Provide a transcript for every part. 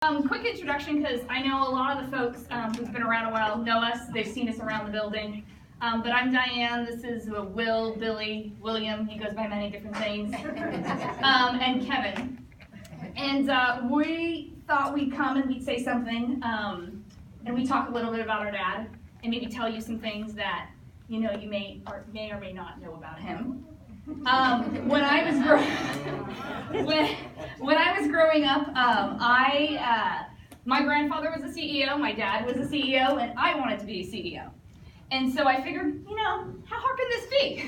Quick introduction, because I know a lot of the folks who've been around a while know us. They've seen us around the building. But I'm Diane. This is Will, Billy, William. He goes by many different things. And Kevin. And we thought we'd come and we'd say something, and we'd talk a little bit about our dad, and maybe tell you some things that you may or may not know about him. When I was growing up, my grandfather was a CEO, my dad was a CEO, and I wanted to be a CEO. And so I figured, how hard can this be?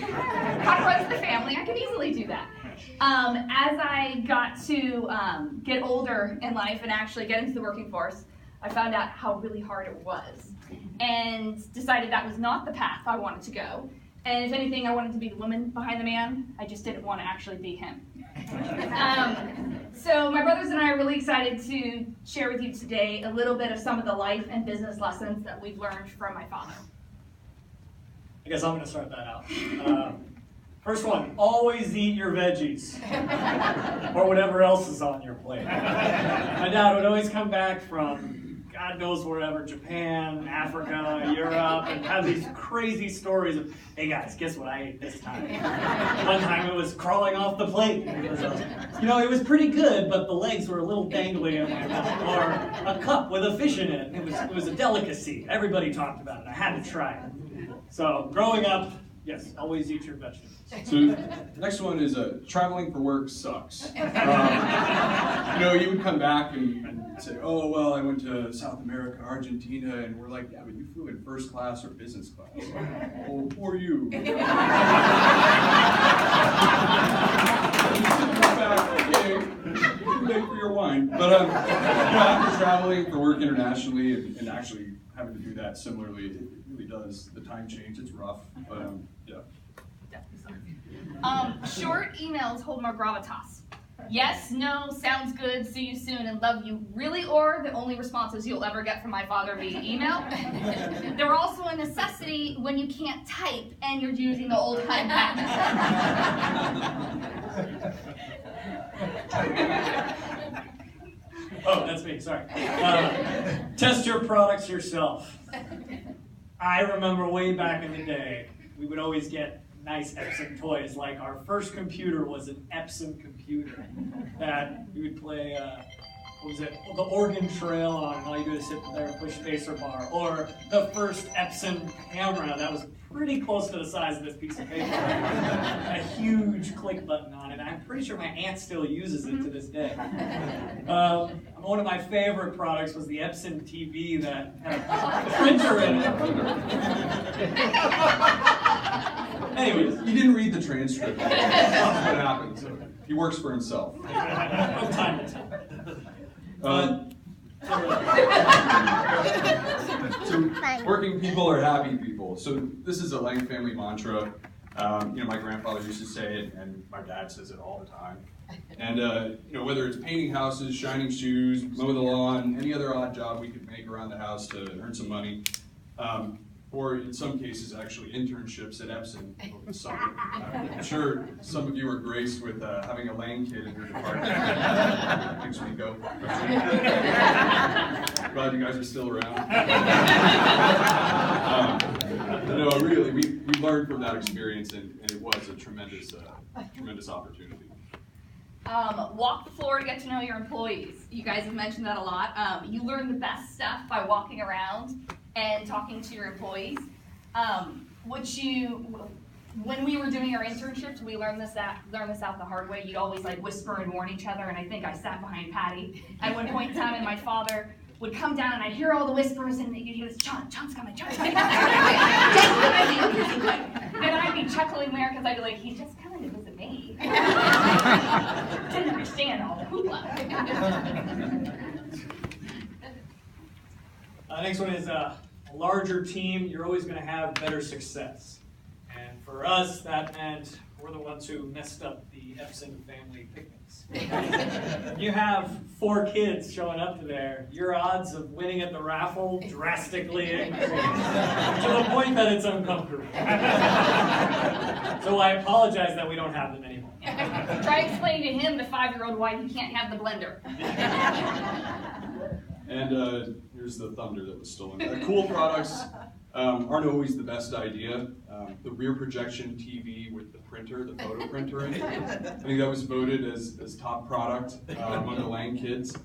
God runs the family, I could easily do that. As I got to get older in life and actually get into the working force, I found out how really hard it was, and decided that was not the path I wanted to go. And if anything, I wanted to be the woman behind the man. I just didn't want to actually be him. So my brothers and I are really excited to share with you today a little bit of some of the life and business lessons that we've learned from my father. I guess I'm going to start that out. First one, always eat your veggies, or whatever else is on your plate. My dad would always come back from God knows wherever, Japan, Africa, Europe, and have these crazy stories of, hey guys, guess what I ate this time? One time it was crawling off the plate. It was pretty good, but the legs were a little dangly in my mouth. Or a cup with a fish in it. It was a delicacy. Everybody talked about it. I had to try it. So growing up, yes, always eat your vegetables. So the next one is traveling for work sucks. You would come back and say, oh, well, I went to South America, Argentina, and we're like, yeah, but you flew in first class or business class. Oh, poor you. Okay, too late for your wine. But after traveling for work internationally and actually having to do that similarly, it really does. The time change, it's rough, but yeah. Short emails hold more gravitas. Yes, no, sounds good, see you soon, and love you. Really, or the only responses you'll ever get from my father via email. They're also a necessity when you can't type and you're using the old-time patent. Oh, that's me, sorry. Test your products yourself. I remember way back in the day, we would always get nice Epson toys. Like our first computer was an Epson computer that you would play, the Oregon Trail on, and all you do is sit there and push spacer bar. Or the first Epson camera that was pretty close to the size of this piece of paper. A huge click button on it. I'm pretty sure my aunt still uses it to this day. One of my favorite products was the Epson TV that had a printer in it. Anyways, you didn't read the transcript. That's what happened. So he works for himself. From time to time. So working people are happy people. So this is a Lang family mantra. My grandfather used to say it, and my dad says it all the time. And whether it's painting houses, shining shoes, mow the lawn, any other odd job we could make around the house to earn some money, or in some cases actually internships at Epson over the summer. I'm sure some of you are graced with having a Lang kid in your department. Thanks, Rico. Glad you guys are still around. Really, we learned from that experience, and it was a tremendous opportunity. Walk the floor to get to know your employees. You guys have mentioned that a lot. You learn the best stuff by walking around and talking to your employees. When we were doing our internships, we learned this out the hard way. You'd always whisper and warn each other, and I think I sat behind Patty at one point in time, and my father would come down, and I'd hear all the whispers, and you'd hear this, John's coming, John's coming. And I'd be chuckling there, because I'd be like, he's just coming to visit me. Didn't understand all the hoopla. Next one is a larger team. You're always going to have better success. And for us, that meant we're the ones who messed up the Epson family picnics. You have 4 kids showing up to there, your odds of winning at the raffle drastically increase to the point that it's uncomfortable. So I apologize that we don't have them anymore. Try explaining to him, the 5-year-old, why he can't have the blender. And here's the thunder that was stolen. Cool products aren't always the best idea. The rear projection TV with the printer, the photo printer in it, I think that was voted as top product among the Lang kids.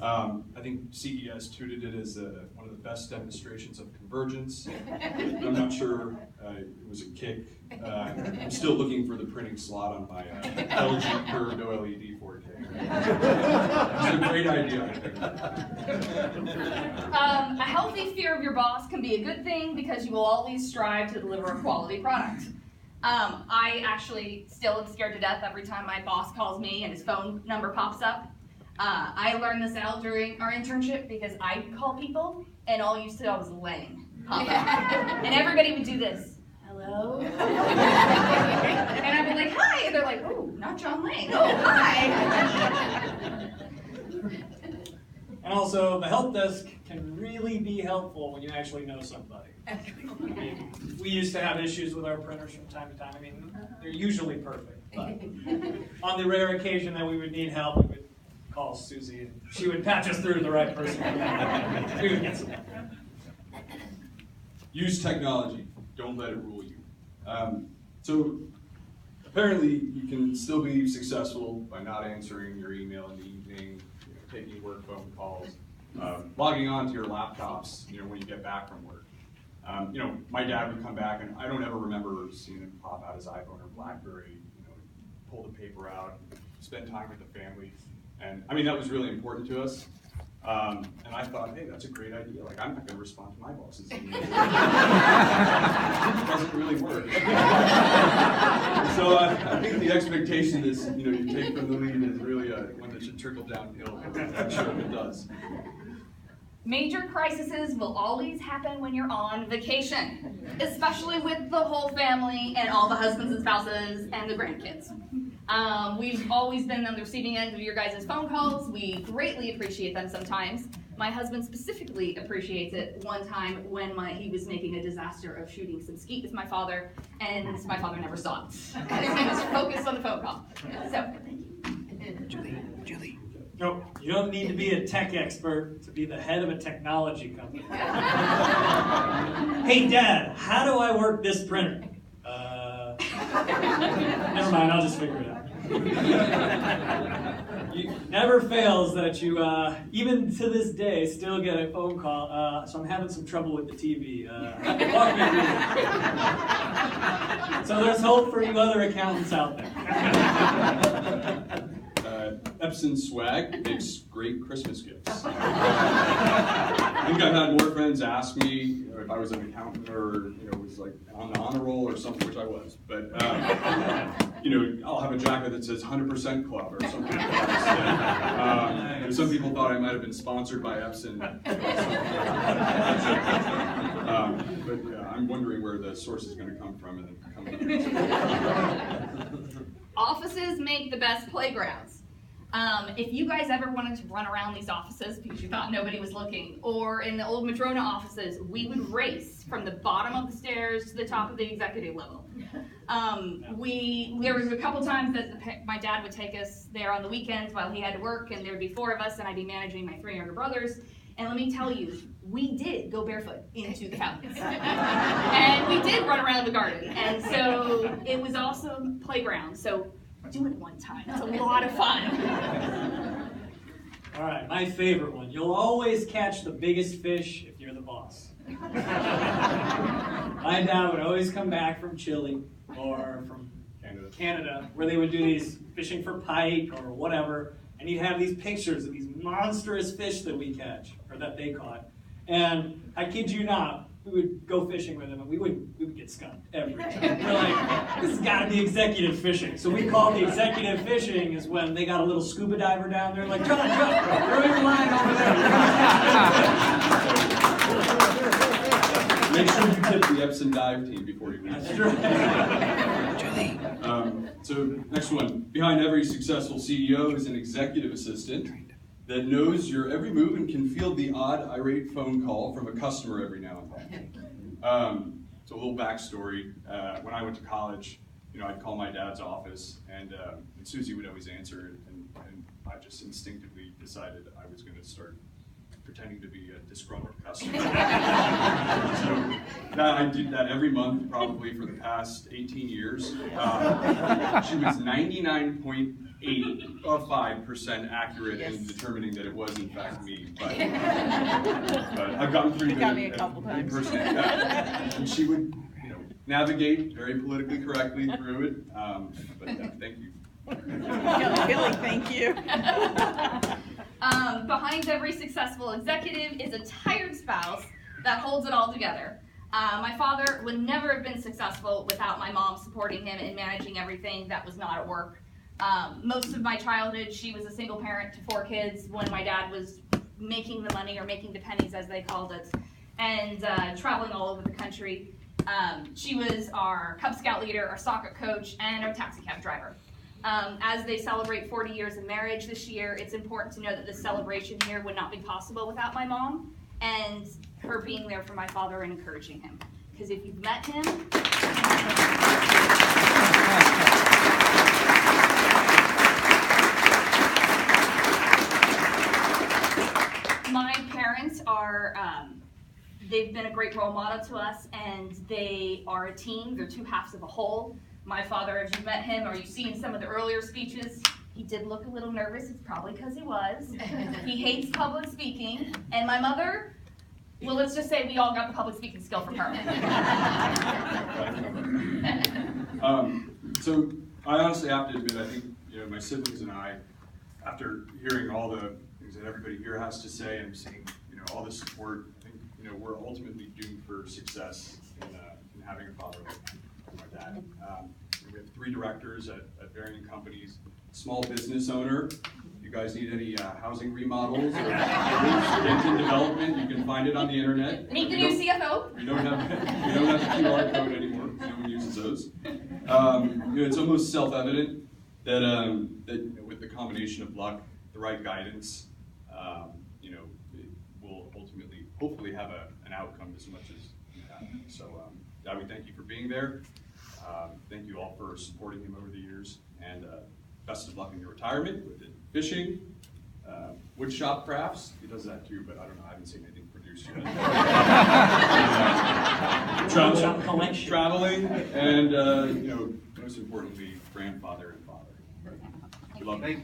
I think CES touted it as one of the best demonstrations of convergence. I'm not sure it was a kick. I'm still looking for the printing slot on my LG curved OLED 4K. It's a great idea, I think. A healthy fear of your boss can be a good thing because you will always strive to deliver a quality product. I actually still am scared to death every time my boss calls me and his phone number pops up. I learned this out during our internship because I'd call people and all you saw was Lang pop up. And everybody would do this. Hello? And I'd be like, hi! And they're like, oh, not John Lang. Oh, hi! And also, the help desk can really be helpful when you actually know somebody. I mean, we used to have issues with our printers from time to time. I mean, they're usually perfect, but on the rare occasion that we would need help, we would call Susie, and she would patch us through to the right person. We would get some help. Use technology. Don't let it rule you. So apparently, you can still be successful by not answering your email in the evening, taking work phone calls, logging on to your laptops, when you get back from work. My dad would come back, and I don't ever remember seeing him pop out his iPhone or BlackBerry, pull the paper out, spend time with the family. And I mean, that was really important to us. And I thought, hey, that's a great idea. Like, I'm not going to respond to my boss's email. It doesn't really work. So I think the expectation is, you take from the lead is really one that should trickle downhill. I'm sure it does. Major crises will always happen when you're on vacation, especially with the whole family and all the husbands and spouses and the grandkids. We've always been on the receiving end of your guys' phone calls. We greatly appreciate them sometimes. My husband specifically appreciates it one time when he was making a disaster of shooting some skeet with my father, and my father never saw it. He was focused on the phone call. So, Julie. No, you don't need to be a tech expert to be the head of a technology company. Hey, Dad, how do I work this printer? Never mind, I'll just figure it out. It never fails that you, even to this day, still get a phone call. So I'm having some trouble with the TV. Walk me through it. So there's hope for you other accountants out there. Epson swag makes great Christmas gifts. I think I've had more friends ask me if I was an accountant or was like on the honor roll or something, which I was. But I'll have a jacket that says 100% Club or something like that. Some people thought I might have been sponsored by Epson. But I'm wondering where the source is going to come from and come. offices make the best playgrounds. If you guys ever wanted to run around these offices because you thought nobody was looking, or in the old Madrona offices, we would race from the bottom of the stairs to the top of the executive level. There was a couple times that my dad would take us there on the weekends while he had to work, and there would be 4 of us, and I'd be managing my 3 younger brothers. And let me tell you, we did go barefoot into the fountains. And we did run around the garden. And so it was awesome playground. So do it one time. It's a lot of fun. All right, my favorite one. You'll always catch the biggest fish if you're the boss. My dad would always come back from Chile or from Canada, where they would do these fishing for pike or whatever, and he'd have these pictures of these monstrous fish that we catch, or that they caught. And I kid you not, we would go fishing with him, and we would get skunked every time. We're like, this has got to be executive fishing. So we call the executive fishing is when they got a little scuba diver down there, like, John, throw your line over there. Make sure you tip the Epson dive team before you leave. That's right. So next one, behind every successful CEO is an executive assistant that knows your every move and can field the odd irate phone call from a customer every now and then. So a little backstory, when I went to college, I'd call my dad's office, and Susie would always answer, and I just instinctively decided I was going to start pretending to be a disgruntled customer. So I did that every month, probably for the past 18 years. She was 99.85% accurate in determining that it was in fact me. But I've gotten pretty good at impersonating that. And she would, navigate very politically correctly through it. But thank you. Billy, thank you. Behind every successful executive is a tired spouse that holds it all together. My father would never have been successful without my mom supporting him and managing everything that was not at work. Most of my childhood, she was a single parent to 4 kids when my dad was making the money, or making the pennies as they called it, and traveling all over the country. She was our Cub Scout leader, our soccer coach, and our taxi cab driver. As they celebrate 40 years of marriage this year, it's important to know that this celebration here would not be possible without my mom and her being there for my father and encouraging him. Because if you've met him, my parents are, they've been a great role model to us, and they are a team. They're 2 halves of a whole. My father, as you've met him, or you've seen some of the earlier speeches, he did look a little nervous. It's probably because he was. He hates public speaking. And my mother, well, let's just say we all got the public speaking skill from her. So I honestly have to admit, I think my siblings and I, after hearing all the things that everybody here has to say and seeing all the support, I think we're ultimately doomed for success in having a father like my dad. We have 3 directors at varying companies. Small business owner. If you guys need any housing remodels or in development, you can find it on the internet. Meet the new CFO. We don't have the QR code anymore. No one uses those. It's almost self-evident that with the combination of luck, the right guidance, it will ultimately, hopefully, have an outcome as much as you have. So, Dad, we thank you for being there. Thank you all for supporting him over the years, and best of luck in your retirement with the fishing, wood shop crafts. He does that too, but I don't know. I haven't seen anything produced yet. Traveling, and most importantly, grandfather and father. We love you.